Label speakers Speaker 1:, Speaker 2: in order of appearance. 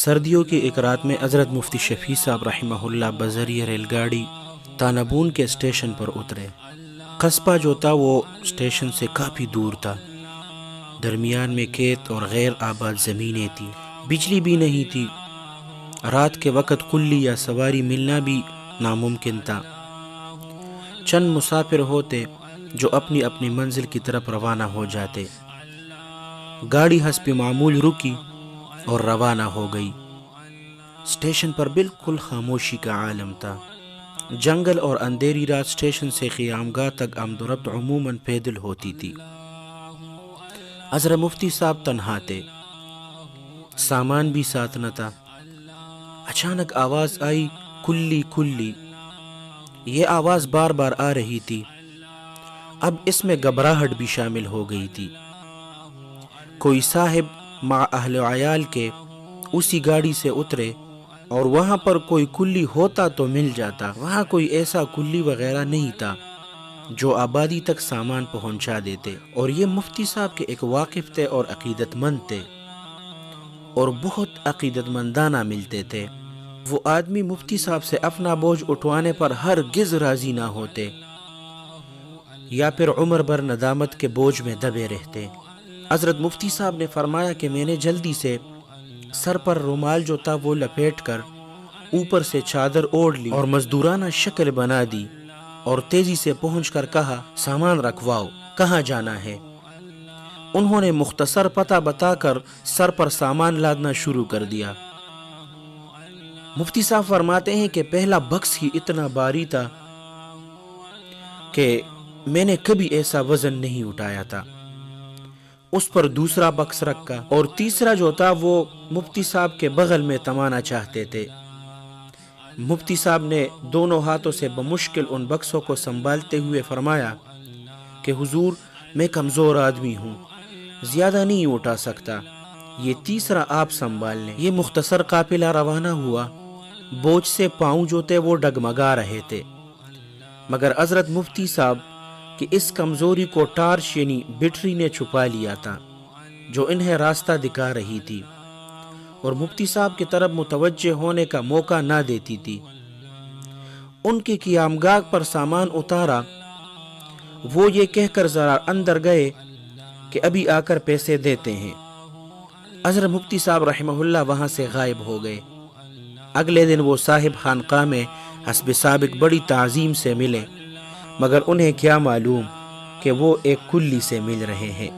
Speaker 1: سردیوں کی ایک رات میں حضرت مفتی شفیع صاحب رحمہ اللہ بذریعہ ریل گاڑی تانابون کے اسٹیشن پر اترے۔ قصبہ جو تھا وہ اسٹیشن سے کافی دور تھا۔ درمیان میں کھیت اور غیر آباد زمینیں تھیں، بجلی بھی نہیں تھی۔ رات کے وقت کلی یا سواری ملنا بھی ناممکن تھا۔ چند مسافر ہوتے جو اپنی اپنی منزل کی طرف روانہ ہو جاتے۔ گاڑی حسب معمول رکی اور روانہ ہو گئی۔ اسٹیشن پر بالکل خاموشی کا عالم تھا۔ جنگل اور اندھیری رات اسٹیشن سے خیامگاہ تک آمد و رفت عموماً پیدل ہوتی تھی۔ حضرت مفتی صاحب تنہا تھے، سامان بھی ساتھ نہ تھا۔ اچانک آواز آئی، کلی کلی۔ یہ آواز بار بار آ رہی تھی، اب اس میں گھبراہٹ بھی شامل ہو گئی تھی۔ کوئی صاحب مع اہل عیال کے اسی گاڑی سے اترے اور وہاں پر کوئی کلی ہوتا تو مل جاتا۔ وہاں کوئی ایسا کلی وغیرہ نہیں تھا جو آبادی تک سامان پہنچا دیتے، اور یہ مفتی صاحب کے ایک واقف تھے اور عقیدت مند تھے، اور بہت عقیدت مندانہ ملتے تھے۔ وہ آدمی مفتی صاحب سے اپنا بوجھ اٹھوانے پر ہرگز راضی نہ ہوتے، یا پھر عمر بھر ندامت کے بوجھ میں دبے رہتے۔ حضرت مفتی صاحب نے فرمایا کہ میں نے جلدی سے سر پر رومال جو تھا وہ لپیٹ کر اوپر سے چادر اوڑھ لی اور مزدورانہ شکل بنا دی، اور تیزی سے پہنچ کر کہا، سامان رکھواؤ، کہاں جانا ہے؟ انہوں نے مختصر پتہ بتا کر سر پر سامان لادنا شروع کر دیا۔ مفتی صاحب فرماتے ہیں کہ پہلا بکس ہی اتنا بھاری تھا کہ میں نے کبھی ایسا وزن نہیں اٹھایا تھا۔ اس پر دوسرا بکس رکھا، اور تیسرا جو تھا وہ مفتی صاحب کے بغل میں تمانا چاہتے تھے۔ مفتی صاحب نے دونوں ہاتھوں سے بمشکل ان بکسوں کو سنبھالتے ہوئے فرمایا کہ حضور، میں کمزور آدمی ہوں، زیادہ نہیں اٹھا سکتا، یہ تیسرا آپ سنبھال لیں۔ یہ مختصر قافلہ روانہ ہوا۔ بوجھ سے پاؤں جو تھے وہ ڈگمگا رہے تھے، مگر حضرت مفتی صاحب کہ اس کمزوری کو ٹارچ یعنی بیٹری نے چھپا لیا تھا جو انہیں راستہ دکھا رہی تھی، اور مفتی صاحب کی طرف متوجہ ہونے کا موقع نہ دیتی تھی۔ ان کی قیامگاہ پر سامان اتارا، وہ یہ کہہ کر ذرا اندر گئے کہ ابھی آ کر پیسے دیتے ہیں۔ حضرت مفتی صاحب رحمہ اللہ وہاں سے غائب ہو گئے۔ اگلے دن وہ صاحب خانقاہ میں حسب سابق بڑی تعظیم سے ملے، مگر انہیں کیا معلوم کہ وہ ایک کلی سے مل رہے ہیں۔